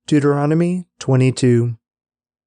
Deuteronomy 22.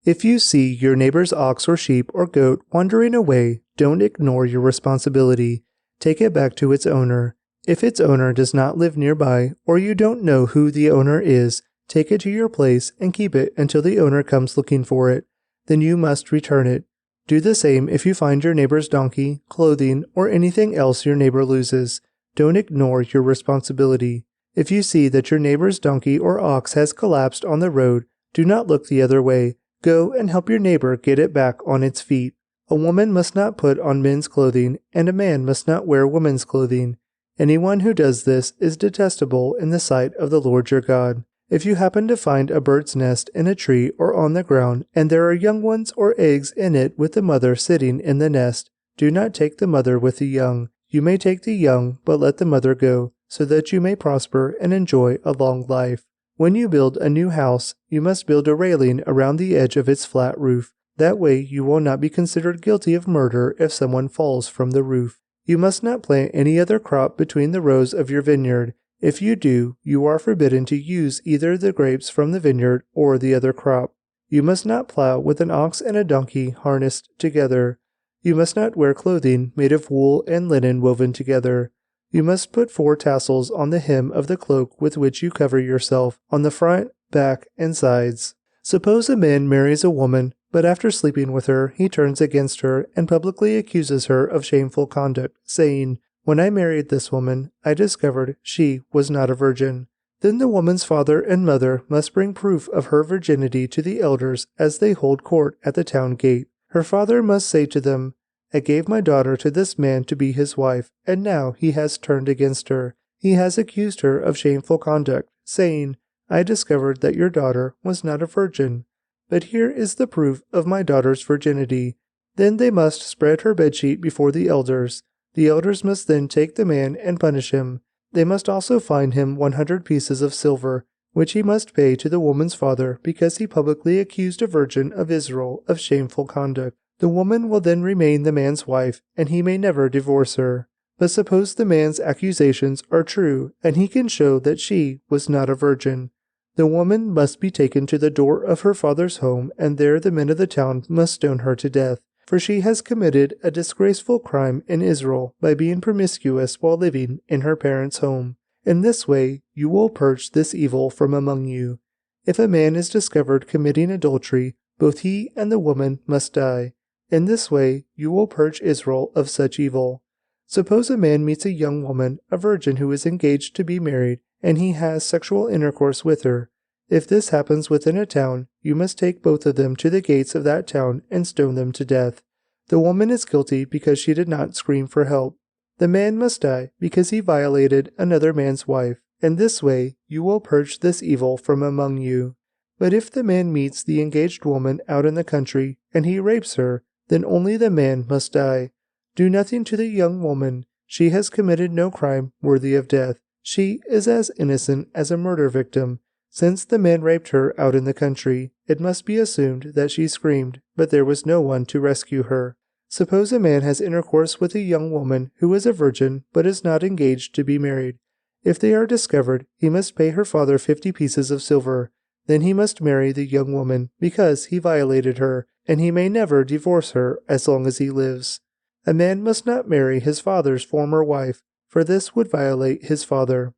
If you see your neighbor's ox or sheep or goat wandering away, don't ignore your responsibility. Take it back to its owner. If its owner does not live nearby, or you don't know who the owner is, take it to your place and keep it until the owner comes looking for it. Then you must return it. Do the same if you find your neighbor's donkey, clothing, or anything else your neighbor loses. Don't ignore your responsibility. If you see that your neighbor's donkey or ox has collapsed on the road, do not look the other way. Go and help your neighbor get it back on its feet. A woman must not put on men's clothing, and a man must not wear women's clothing. Anyone who does this is detestable in the sight of the Lord your God. If you happen to find a bird's nest in a tree or on the ground, and there are young ones or eggs in it with the mother sitting in the nest, do not take the mother with the young. You may take the young, but let the mother go, so that you may prosper and enjoy a long life. When you build a new house, you must build a railing around the edge of its flat roof. That way you will not be considered guilty of murder if someone falls from the roof. You must not plant any other crop between the rows of your vineyard. If you do, you are forbidden to use either the grapes from the vineyard or the other crop. You must not plow with an ox and a donkey harnessed together. You must not wear clothing made of wool and linen woven together. You must put 4 tassels on the hem of the cloak with which you cover yourself, on the front, back, and sides. Suppose a man marries a woman, but after sleeping with her, he turns against her and publicly accuses her of shameful conduct, saying, "When I married this woman, I discovered she was not a virgin." Then the woman's father and mother must bring proof of her virginity to the elders as they hold court at the town gate. Her father must say to them, "I gave my daughter to this man to be his wife, and now he has turned against her. He has accused her of shameful conduct, saying, 'I discovered that your daughter was not a virgin. But here is the proof of my daughter's virginity.' Then they must spread her bedsheet before the elders. The elders must then take the man and punish him. They must also fine him 100 pieces of silver, which he must pay to the woman's father because he publicly accused a virgin of Israel of shameful conduct. The woman will then remain the man's wife, and he may never divorce her. But suppose the man's accusations are true, and he can show that she was not a virgin. The woman must be taken to the door of her father's home, and there the men of the town must stone her to death, for she has committed a disgraceful crime in Israel by being promiscuous while living in her parents' home. In this way you will purge this evil from among you. If a man is discovered committing adultery, both he and the woman must die. In this way you will purge Israel of such evil. Suppose a man meets a young woman, a virgin who is engaged to be married, and he has sexual intercourse with her. If this happens within a town, you must take both of them to the gates of that town and stone them to death. The woman is guilty because she did not scream for help. The man must die because he violated another man's wife. In this way you will purge this evil from among you. But if the man meets the engaged woman out in the country, and he rapes her, then only the man must die. Do nothing to the young woman. She has committed no crime worthy of death. She is as innocent as a murder victim. Since the man raped her out in the country, it must be assumed that she screamed, but there was no one to rescue her. Suppose a man has intercourse with a young woman who is a virgin but is not engaged to be married. If they are discovered, he must pay her father 50 pieces of silver. Then he must marry the young woman because he violated her, and he may never divorce her as long as he lives. A man must not marry his father's former wife, for this would violate his father.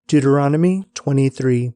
Deuteronomy 23.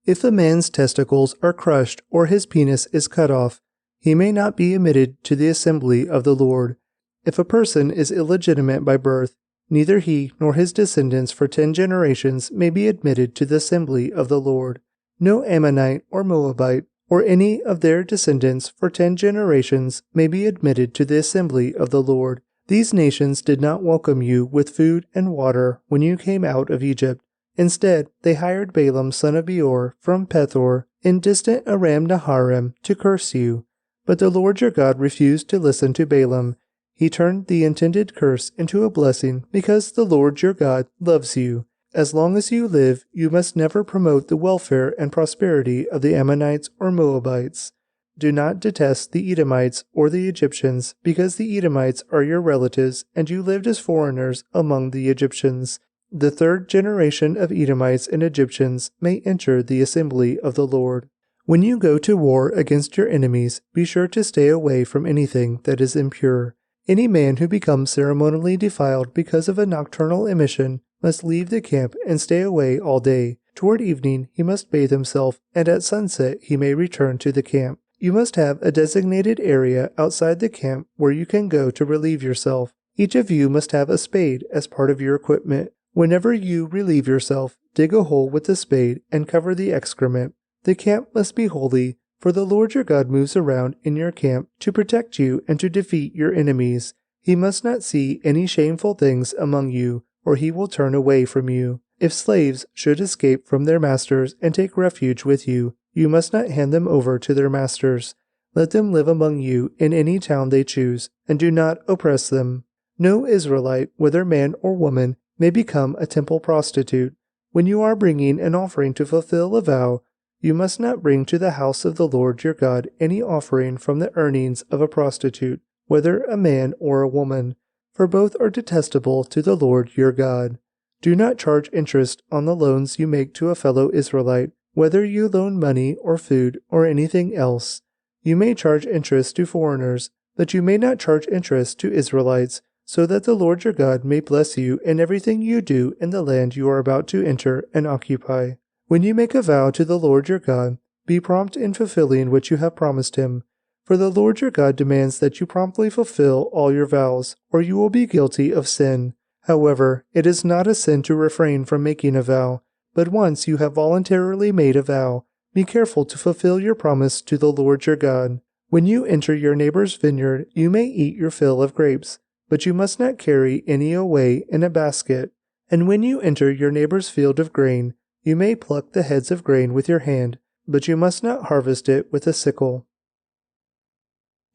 If a man's testicles are crushed or his penis is cut off, he may not be admitted to the assembly of the Lord. If a person is illegitimate by birth, neither he nor his descendants for 10 generations may be admitted to the assembly of the Lord. No Ammonite or Moabite or any of their descendants for 10 generations may be admitted to the assembly of the Lord. These nations did not welcome you with food and water when you came out of Egypt. Instead, they hired Balaam son of Beor from Pethor in distant Aram Naharaim to curse you. But the Lord your God refused to listen to Balaam. He turned the intended curse into a blessing because the Lord your God loves you. As long as you live, you must never promote the welfare and prosperity of the Ammonites or Moabites. Do not detest the Edomites or the Egyptians, because the Edomites are your relatives, and you lived as foreigners among the Egyptians. the third generation of Edomites and Egyptians may enter the assembly of the Lord. When you go to war against your enemies, be sure to stay away from anything that is impure. Any man who becomes ceremonially defiled because of a nocturnal emission must leave the camp and stay away all day. Toward evening he must bathe himself, and at sunset he may return to the camp. You must have a designated area outside the camp where you can go to relieve yourself. Each of you must have a spade as part of your equipment. Whenever you relieve yourself, dig a hole with the spade and cover the excrement. The camp must be holy, for the Lord your God moves around in your camp to protect you and to defeat your enemies. He must not see any shameful things among you, or he will turn away from you. If slaves should escape from their masters and take refuge with you, you must not hand them over to their masters. Let them live among you in any town they choose, and do not oppress them. No Israelite, whether man or woman, may become a temple prostitute. When you are bringing an offering to fulfill a vow, you must not bring to the house of the Lord your God any offering from the earnings of a prostitute, whether a man or a woman, for both are detestable to the Lord your God. Do not charge interest on the loans you make to a fellow Israelite, whether you loan money or food or anything else. You may charge interest to foreigners, but you may not charge interest to Israelites, so that the Lord your God may bless you in everything you do in the land you are about to enter and occupy. When you make a vow to the Lord your God, be prompt in fulfilling what you have promised him, for the Lord your God demands that you promptly fulfill all your vows, or you will be guilty of sin. However, it is not a sin to refrain from making a vow, but once you have voluntarily made a vow, be careful to fulfill your promise to the Lord your God. When you enter your neighbor's vineyard, you may eat your fill of grapes, but you must not carry any away in a basket. And when you enter your neighbor's field of grain, you may pluck the heads of grain with your hand, but you must not harvest it with a sickle.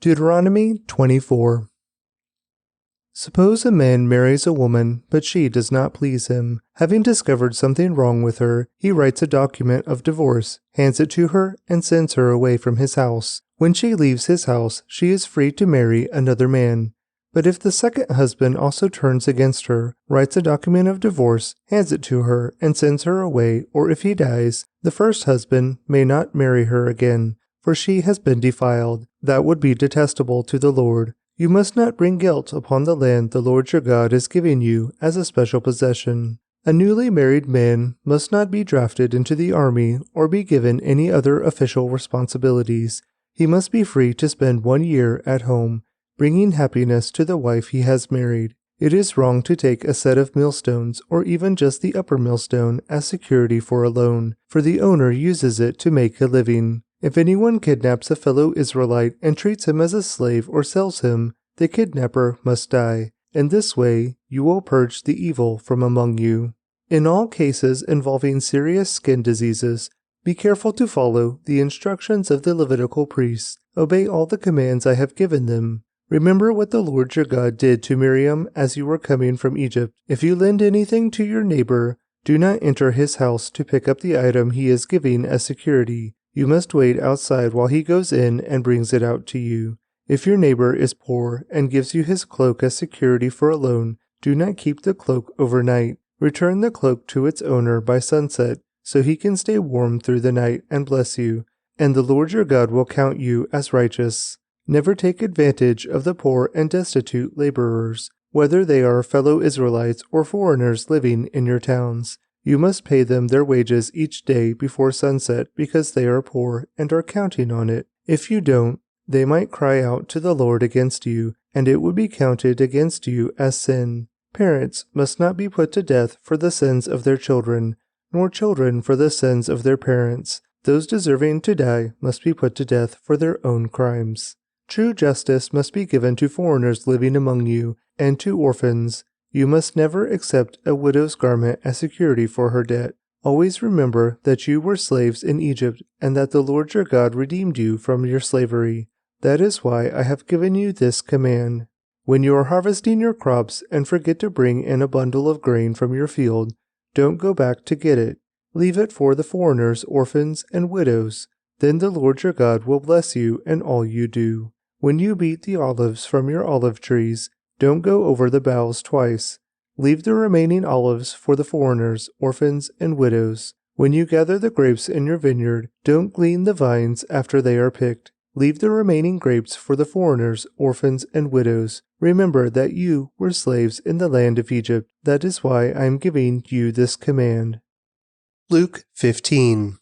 Deuteronomy 24. Suppose a man marries a woman, but she does not please him. Having discovered something wrong with her, he writes a document of divorce, hands it to her, and sends her away from his house. When she leaves his house, she is free to marry another man. But if the second husband also turns against her, writes a document of divorce, hands it to her, and sends her away, or if he dies, the first husband may not marry her again, for she has been defiled. That would be detestable to the Lord. You must not bring guilt upon the land the Lord your God is giving you as a special possession. A newly married man must not be drafted into the army or be given any other official responsibilities. He must be free to spend 1 year at home, bringing happiness to the wife he has married. It is wrong to take a set of millstones or even just the upper millstone as security for a loan, for the owner uses it to make a living. If anyone kidnaps a fellow Israelite and treats him as a slave or sells him, the kidnapper must die. In this way, you will purge the evil from among you. In all cases involving serious skin diseases, be careful to follow the instructions of the Levitical priests. Obey all the commands I have given them. Remember what the Lord your God did to Miriam as you were coming from Egypt. If you lend anything to your neighbor, do not enter his house to pick up the item he is giving as security. You must wait outside while he goes in and brings it out to you. If your neighbor is poor and gives you his cloak as security for a loan, do not keep the cloak overnight. Return the cloak to its owner by sunset, so he can stay warm through the night and bless you, and the Lord your God will count you as righteous. Never take advantage of the poor and destitute laborers, whether they are fellow Israelites or foreigners living in your towns. You must pay them their wages each day before sunset because they are poor and are counting on it. If you don't, they might cry out to the Lord against you, and it would be counted against you as sin. Parents must not be put to death for the sins of their children, nor children for the sins of their parents. Those deserving to die must be put to death for their own crimes. True justice must be given to foreigners living among you, and to orphans. You must never accept a widow's garment as security for her debt. Always remember that you were slaves in Egypt, and that the Lord your God redeemed you from your slavery. That is why I have given you this command. When you are harvesting your crops and forget to bring in a bundle of grain from your field, don't go back to get it. Leave it for the foreigners, orphans, and widows. Then the Lord your God will bless you in all you do. When you beat the olives from your olive trees, don't go over the boughs twice. Leave the remaining olives for the foreigners, orphans, and widows. When you gather the grapes in your vineyard, don't glean the vines after they are picked. Leave the remaining grapes for the foreigners, orphans, and widows. Remember that you were slaves in the land of Egypt. That is why I am giving you this command. Luke 15.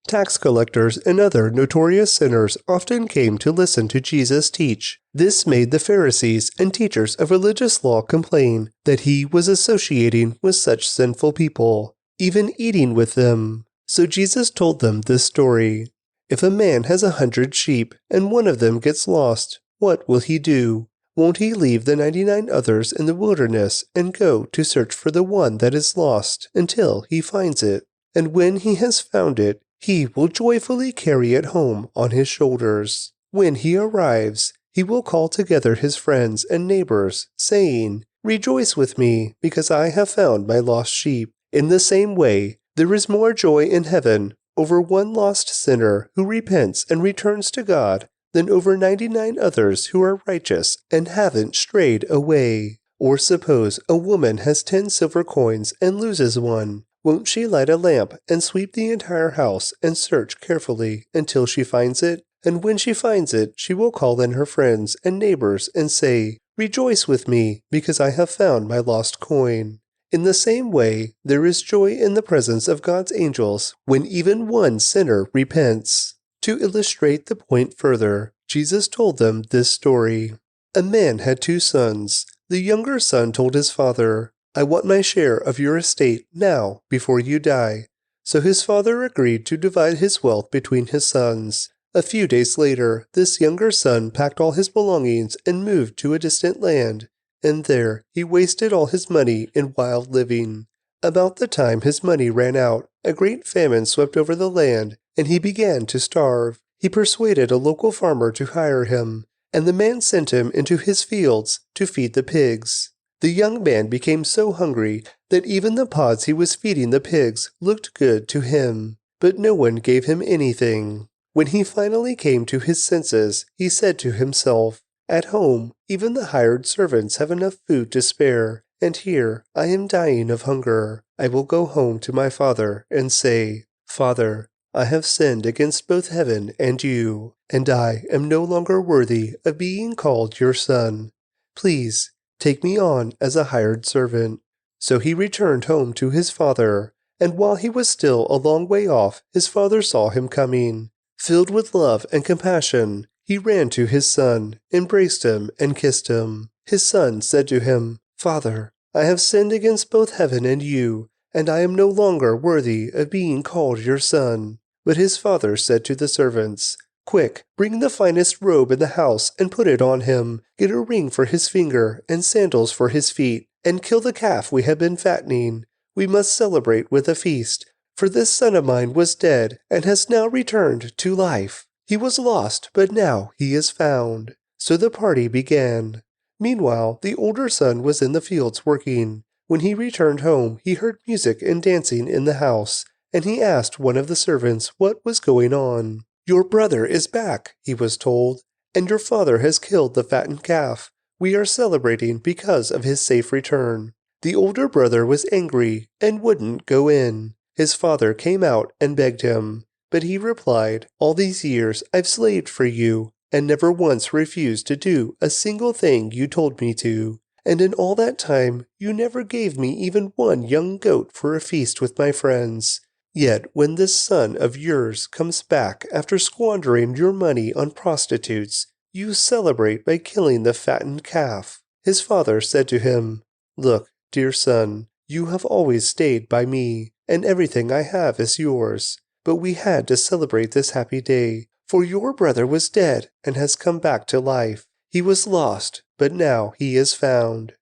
Tax collectors and other notorious sinners often came to listen to Jesus teach. This made the Pharisees and teachers of religious law complain that he was associating with such sinful people, even eating with them. So Jesus told them this story. If a man has 100 sheep and one of them gets lost, what will he do? Won't he leave the 99 others in the wilderness and go to search for the one that is lost until he finds it? And when he has found it, he will joyfully carry it home on his shoulders. When he arrives, he will call together his friends and neighbors, saying, "Rejoice with me, because I have found my lost sheep." In the same way, there is more joy in heaven over one lost sinner who repents and returns to God than over 99 others who are righteous and haven't strayed away. Or suppose a woman has 10 silver coins and loses one. Won't she light a lamp and sweep the entire house and search carefully until she finds it? And when she finds it, she will call in her friends and neighbors and say, "Rejoice with me, because I have found my lost coin." In the same way, there is joy in the presence of God's angels when even one sinner repents. To illustrate the point further, Jesus told them this story. A man had 2 sons. The younger son told his father, "I want my share of your estate now, before you die." So his father agreed to divide his wealth between his sons. A few days later, this younger son packed all his belongings and moved to a distant land, and there he wasted all his money in wild living. About the time his money ran out, a great famine swept over the land, and he began to starve. He persuaded a local farmer to hire him, and the man sent him into his fields to feed the pigs. The young man became so hungry that even the pods he was feeding the pigs looked good to him, but no one gave him anything. When he finally came to his senses, he said to himself, "At home, even the hired servants have enough food to spare, and here I am dying of hunger. I will go home to my father and say, 'Father, I have sinned against both heaven and you, and I am no longer worthy of being called your son. Please, take me on as a hired servant.'" So he returned home to his father, and while he was still a long way off, his father saw him coming. Filled with love and compassion, he ran to his son, embraced him, and kissed him. His son said to him, "Father, I have sinned against both heaven and you, and I am no longer worthy of being called your son." But his father said to the servants, "Quick, bring the finest robe in the house and put it on him. Get a ring for his finger and sandals for his feet, and kill the calf we have been fattening. We must celebrate with a feast, for this son of mine was dead and has now returned to life. He was lost, but now he is found." So the party began. Meanwhile, the older son was in the fields working. When he returned home, he heard music and dancing in the house, and he asked one of the servants what was going on. "Your brother is back," he was told, "and your father has killed the fattened calf. We are celebrating because of his safe return." The older brother was angry and wouldn't go in. His father came out and begged him, but he replied, "All these years I've slaved for you, and never once refused to do a single thing you told me to. And in all that time, you never gave me even one young goat for a feast with my friends. Yet when this son of yours comes back after squandering your money on prostitutes, you celebrate by killing the fattened calf." His father said to him, "Look, dear son, you have always stayed by me, and everything I have is yours. But we had to celebrate this happy day, for your brother was dead and has come back to life. He was lost, but now he is found."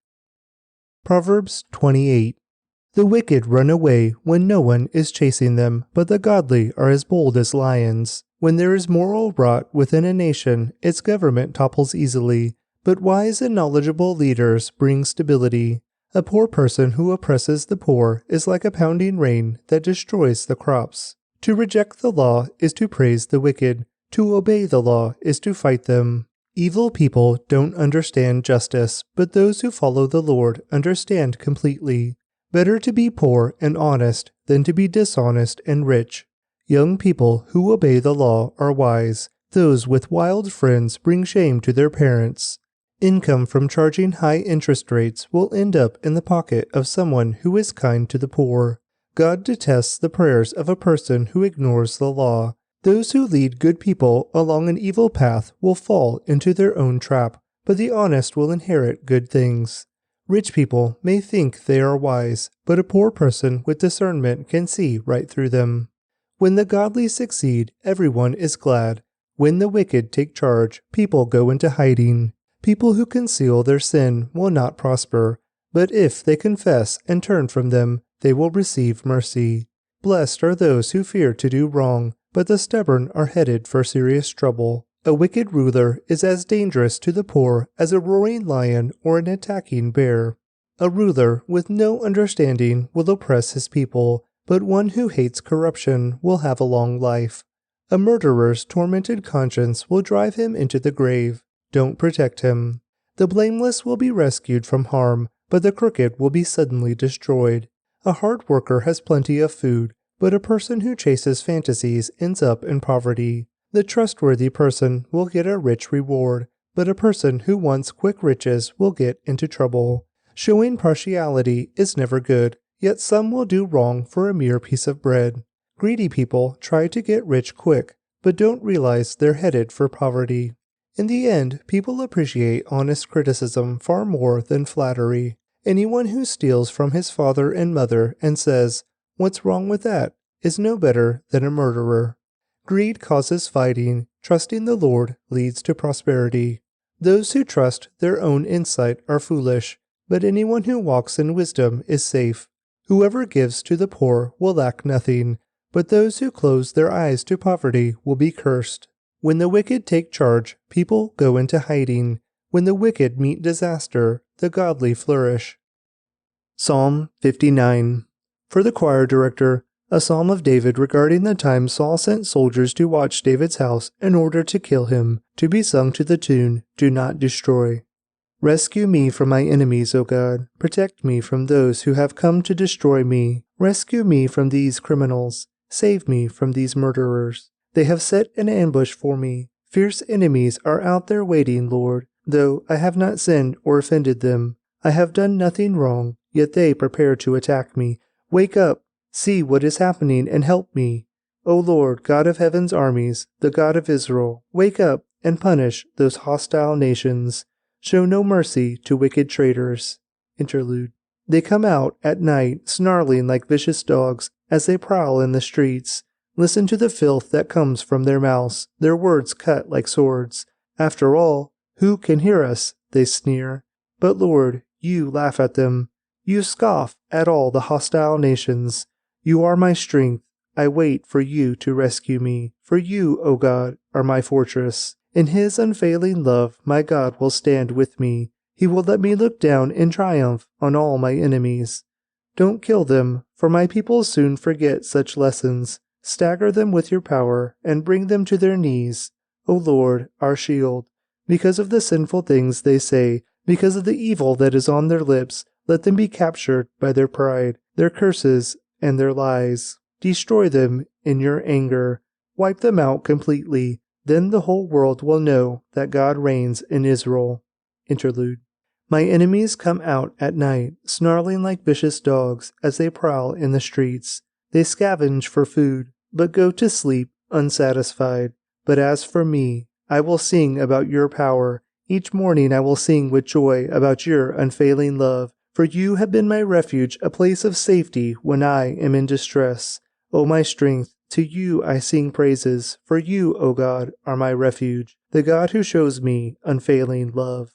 Proverbs 28. The wicked run away when no one is chasing them, but the godly are as bold as lions. When there is moral rot within a nation, its government topples easily, but wise and knowledgeable leaders bring stability. A poor person who oppresses the poor is like a pounding rain that destroys the crops. To reject the law is to praise the wicked. To obey the law is to fight them. Evil people don't understand justice, but those who follow the Lord understand completely. Better to be poor and honest than to be dishonest and rich. Young people who obey the law are wise. Those with wild friends bring shame to their parents. Income from charging high interest rates will end up in the pocket of someone who is kind to the poor. God detests the prayers of a person who ignores the law. Those who lead good people along an evil path will fall into their own trap, but the honest will inherit good things. Rich people may think they are wise, but a poor person with discernment can see right through them. When the godly succeed, everyone is glad. When the wicked take charge, people go into hiding. People who conceal their sin will not prosper, but if they confess and turn from them, they will receive mercy. Blessed are those who fear to do wrong, but the stubborn are headed for serious trouble. A wicked ruler is as dangerous to the poor as a roaring lion or an attacking bear. A ruler with no understanding will oppress his people, but one who hates corruption will have a long life. A murderer's tormented conscience will drive him into the grave. Don't protect him. The blameless will be rescued from harm, but the crooked will be suddenly destroyed. A hard worker has plenty of food, but a person who chases fantasies ends up in poverty. The trustworthy person will get a rich reward, but a person who wants quick riches will get into trouble. Showing partiality is never good, yet some will do wrong for a mere piece of bread. Greedy people try to get rich quick, but don't realize they're headed for poverty. In the end, people appreciate honest criticism far more than flattery. Anyone who steals from his father and mother and says, "What's wrong with that?" is no better than a murderer. Greed causes fighting. Trusting the Lord leads to prosperity. Those who trust their own insight are foolish, but anyone who walks in wisdom is safe. Whoever gives to the poor will lack nothing, but those who close their eyes to poverty will be cursed. When the wicked take charge, people go into hiding. When the wicked meet disaster, the godly flourish. Psalm 59. For the choir director, a psalm of David regarding the time Saul sent soldiers to watch David's house in order to kill him, to be sung to the tune, "Do not destroy." Rescue me from my enemies, O God. Protect me from those who have come to destroy me. Rescue me from these criminals. Save me from these murderers. They have set an ambush for me. Fierce enemies are out there waiting, Lord, though I have not sinned or offended them. I have done nothing wrong, yet they prepare to attack me. Wake up, see what is happening, and help me. O Lord, God of heaven's armies, the God of Israel, wake up and punish those hostile nations. Show no mercy to wicked traitors. Interlude. They come out at night, snarling like vicious dogs, as they prowl in the streets. Listen to the filth that comes from their mouths, their words cut like swords. After all, who can hear us? They sneer. But Lord, you laugh at them. You scoff at all the hostile nations. You are my strength. I wait for you to rescue me. For you, O God, are my fortress. In his unfailing love, my God will stand with me. He will let me look down in triumph on all my enemies. Don't kill them, for my people soon forget such lessons. Stagger them with your power and bring them to their knees. O Lord, our shield. Because of the sinful things they say, because of the evil that is on their lips, let them be captured by their pride, their curses, and their lies. Destroy them in your anger. Wipe them out completely. Then the whole world will know that God reigns in Israel. Interlude. My enemies come out at night, snarling like vicious dogs as they prowl in the streets. They scavenge for food, but go to sleep unsatisfied. But as for me, I will sing about your power. Each morning I will sing with joy about your unfailing love. For you have been my refuge, a place of safety when I am in distress. O my strength, to you I sing praises. For you, O God, are my refuge, the God who shows me unfailing love.